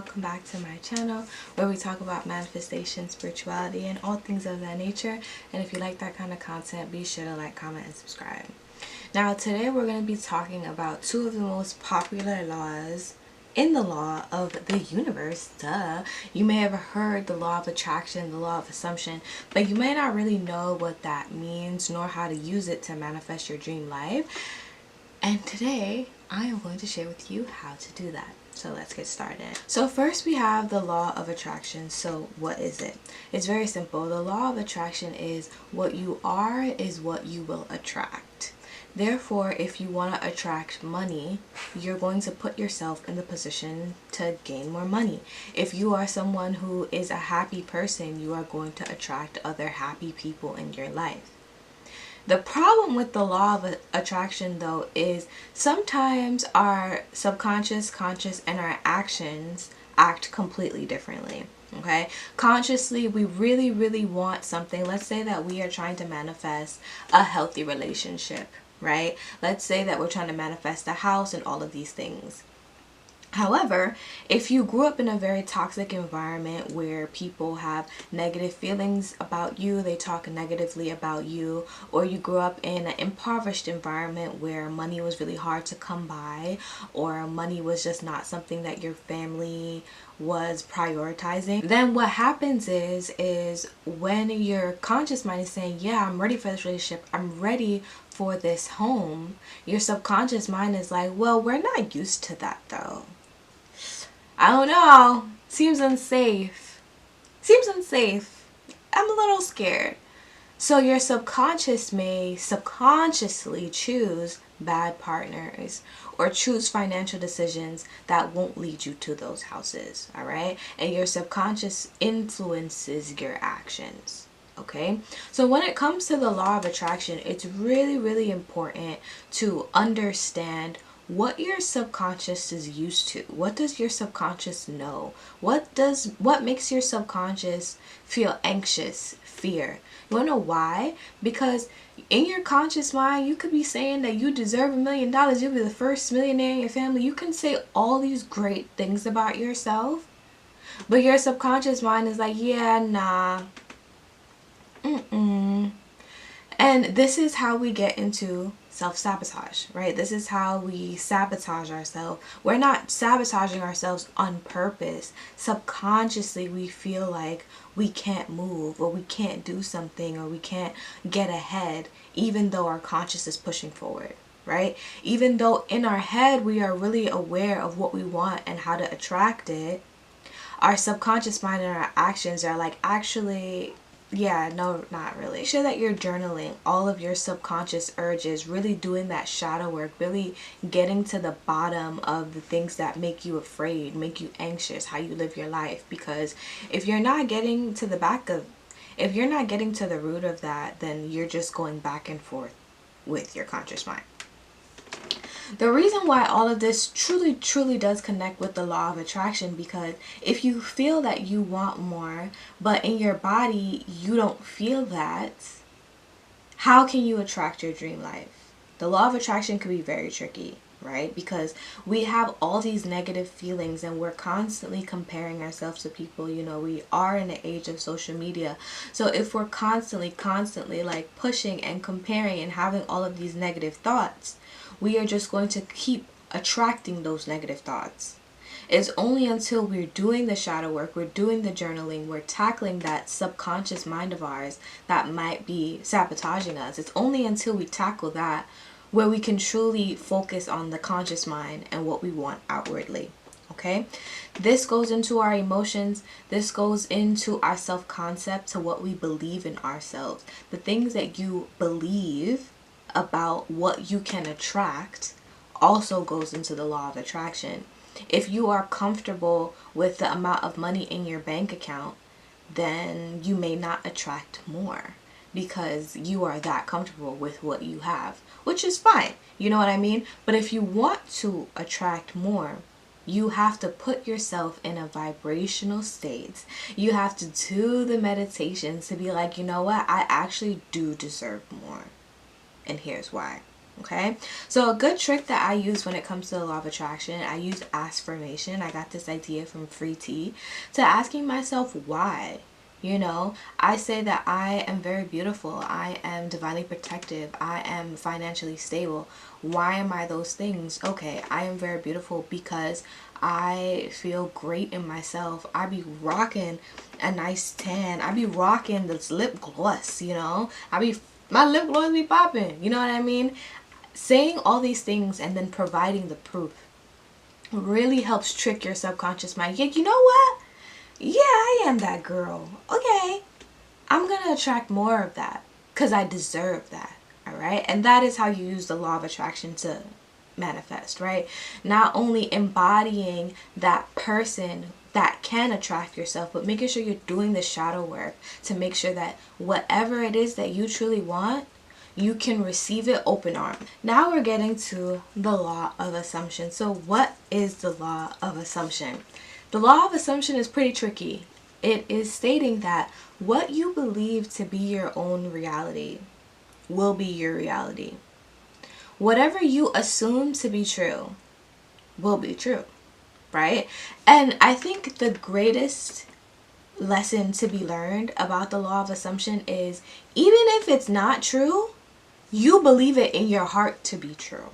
welcome back to my channel where we talk about manifestation, spirituality, and all things of that nature. And if you like that kind of content, be sure to like, comment, and subscribe. Now today we're going to be talking about two of the most popular laws in the law of the universe. Duh. You may have heard the law of attraction, the law of assumption, but you may not really know what that means nor how to use it to manifest your dream life. And today I am going to share with you how to do that. So let's get started. So first we have the law of attraction. So what is it? It's very simple. The law of attraction is what you are is what you will attract. Therefore, if you want to attract money, you're going to put yourself in the position to gain more money. If you are someone who is a happy person, you are going to attract other happy people in your life. The problem with the law of attraction, though, is sometimes our subconscious, conscious, and our actions act completely differently. Okay, consciously we really want something. Let's say that we are trying to manifest a healthy relationship, right? Let's say that we're trying to manifest a house and all of these things. However, if you grew up in a very toxic environment where people have negative feelings about you, they talk negatively about you, or you grew up in an impoverished environment where money was really hard to come by, or money was just not something that your family was prioritizing, then what happens is when your conscious mind is saying, yeah, I'm ready for this relationship, I'm ready for this home, your subconscious mind is like, well, we're not used to that though. I don't know. Seems unsafe. I'm a little scared. So your subconscious may subconsciously choose bad partners or choose financial decisions that won't lead you to those houses, all right? And your subconscious influences your actions. Okay, so when it comes to the law of attraction, it's really important to understand what your subconscious is used to. What does your subconscious know? What makes your subconscious feel anxious, fear? You wanna know why? Because in your conscious mind, you could be saying that you deserve $1 million, you'll be the first millionaire in your family. You can say all these great things about yourself, but your subconscious mind is like, yeah, nah. And this is how we get into self-sabotage, right? This is how we sabotage ourselves. We're not sabotaging ourselves on purpose. Subconsciously, we feel like we can't move or we can't do something or we can't get ahead, even though our conscious is pushing forward, right? Even though in our head, we are really aware of what we want and how to attract it, our subconscious mind and our actions are like, actually, yeah, no, not really. Make sure that you're journaling all of your subconscious urges, really doing that shadow work, really getting to the bottom of the things that make you afraid, make you anxious, how you live your life. Because if you're not getting to the root of that, then you're just going back and forth with your conscious mind. The reason why all of this truly does connect with the law of attraction, because if you feel that you want more, but in your body you don't feel that, how can you attract your dream life? The law of attraction can be very tricky, right? Because we have all these negative feelings and we're constantly comparing ourselves to people. You know, we are in the age of social media. So if we're constantly like pushing and comparing and having all of these negative thoughts, we are just going to keep attracting those negative thoughts. It's only until we're doing the shadow work, we're doing the journaling, we're tackling that subconscious mind of ours that might be sabotaging us. It's only until we tackle that where we can truly focus on the conscious mind and what we want outwardly. Okay? This goes into our emotions. This goes into our self-concept, to what we believe in ourselves. The things that you believe about what you can attract also goes into the law of attraction. If you are comfortable with the amount of money in your bank account, then you may not attract more because you are that comfortable with what you have, which is fine. You know what I mean? But if you want to attract more, you have to put yourself in a vibrational state. You have to do the meditations to be like, you know what? I actually do deserve more. And here's why. Okay, so a good trick that I use when it comes to the law of attraction, I use affirmation. I got this idea from Free T, to asking myself why. You know, I say that I am very beautiful, I am divinely protective, I am financially stable. Why am I those things? Okay, I am very beautiful because I feel great in myself. I be rocking a nice tan. I be rocking this lip gloss, you know. My lip gloss be popping, you know what I mean? Saying all these things and then providing the proof really helps trick your subconscious mind. Yeah, you know what? Yeah, I am that girl. Okay, I'm gonna attract more of that because I deserve that. All right, and that is how you use the law of attraction to manifest, right? Not only embodying that person that can attract yourself, but making sure you're doing the shadow work to make sure that whatever it is that you truly want, you can receive it open arms. Now we're getting to the law of assumption. So what is the law of assumption? The law of assumption is pretty tricky. It is stating that what you believe to be your own reality will be your reality. Whatever you assume to be true will be true, right? And I think the greatest lesson to be learned about the law of assumption is, even if it's not true, you believe it in your heart to be true.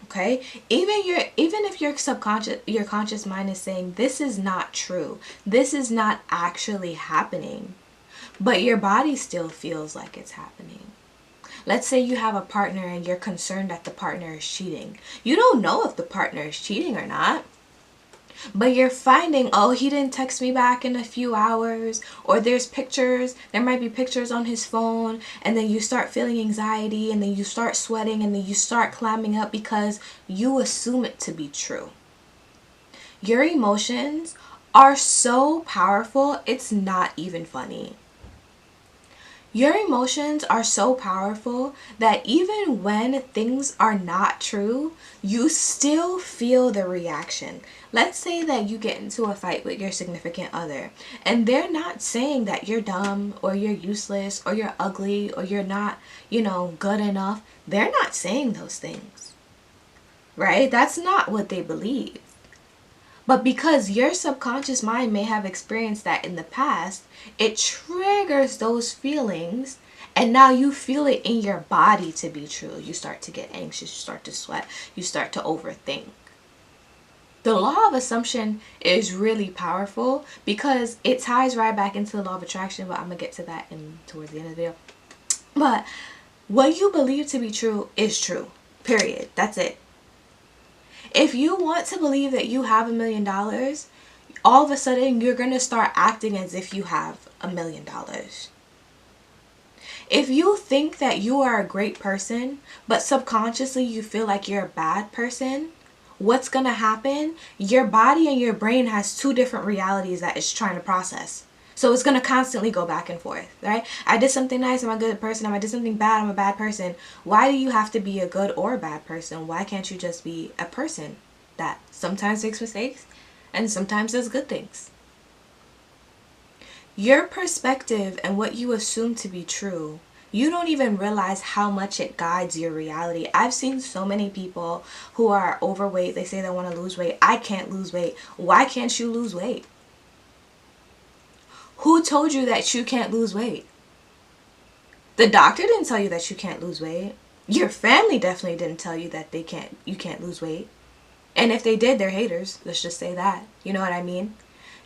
Okay? Even if your conscious mind is saying this is not true, this is not actually happening, but your body still feels like it's happening. Let's say you have a partner and you're concerned that the partner is cheating. You don't know if the partner is cheating or not, but you're finding, oh, he didn't text me back in a few hours, or there might be pictures on his phone, and then you start feeling anxiety, and then you start sweating, and then you start clamming up because you assume it to be true. Your emotions are so powerful, it's not even funny. Your emotions are so powerful that even when things are not true, you still feel the reaction. Let's say that you get into a fight with your significant other, and they're not saying that you're dumb or you're useless or you're ugly or you're not, good enough. They're not saying those things, right? That's not what they believe. But because your subconscious mind may have experienced that in the past, it triggers those feelings, and now you feel it in your body to be true. You start to get anxious, you start to sweat, you start to overthink. The law of assumption is really powerful because it ties right back into the law of attraction, but I'm going to get to that towards the end of the video. But what you believe to be true is true, period. That's it. If you want to believe that you have $1 million, all of a sudden you're going to start acting as if you have $1 million. If you think that you are a great person, but subconsciously you feel like you're a bad person, what's going to happen? Your body and your brain has two different realities that it's trying to process. So it's going to constantly go back and forth, right? I did something nice, I'm a good person. I did something bad, I'm a bad person. Why do you have to be a good or a bad person? Why can't you just be a person that sometimes makes mistakes and sometimes does good things? Your perspective and what you assume to be true, you don't even realize how much it guides your reality. I've seen so many people who are overweight. They say they want to lose weight. I can't lose weight. Why can't you lose weight? Who told you that you can't lose weight? The doctor didn't tell you that you can't lose weight. Your family definitely didn't tell you that you can't lose weight. And if they did, they're haters. Let's just say that. You know what I mean?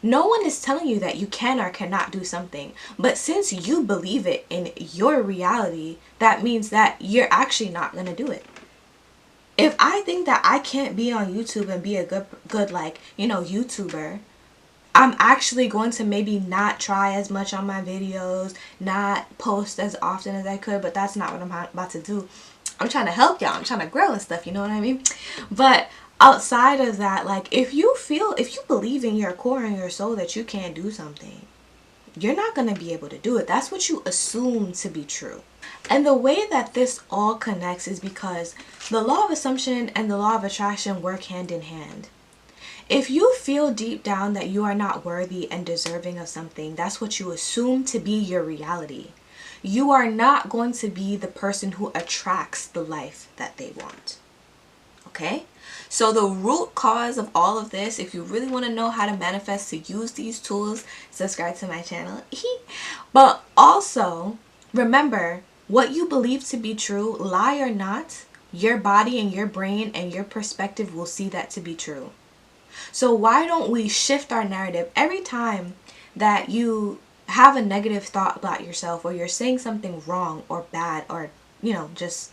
No one is telling you that you can or cannot do something. But since you believe it in your reality, that means that you're actually not going to do it. If I think that I can't be on YouTube and be a good YouTuber, I'm actually going to maybe not try as much on my videos, not post as often as I could, but that's not what I'm about to do. I'm trying to help y'all. I'm trying to grow and stuff, you know what I mean? But outside of that, if you believe in your core and your soul that you can't do something, you're not going to be able to do it. That's what you assume to be true. And the way that this all connects is because the law of assumption and the law of attraction work hand in hand. If you feel deep down that you are not worthy and deserving of something, that's what you assume to be your reality. you are not going to be the person who attracts the life that they want. Okay? So the root cause of all of this, if you really want to know how to manifest, to use these tools, subscribe to my channel. But also, remember, what you believe to be true, lie or not, your body and your brain and your perspective will see that to be true. So why don't we shift our narrative every time that you have a negative thought about yourself, or you're saying something wrong or bad, or, you know, just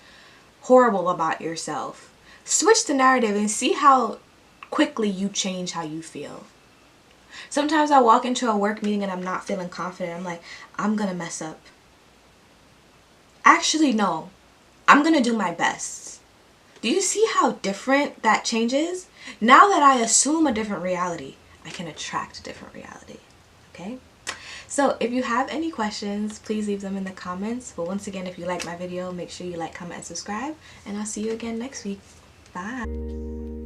horrible about yourself? Switch the narrative and see how quickly you change how you feel. Sometimes I walk into a work meeting and I'm not feeling confident. I'm like, I'm gonna mess up. Actually, no. I'm gonna do my best. Do you see how different that changes? Now that I assume a different reality, I can attract a different reality. Okay? So if you have any questions, please leave them in the comments. But once again, if you like my video, make sure you like, comment, and subscribe. And I'll see you again next week. Bye.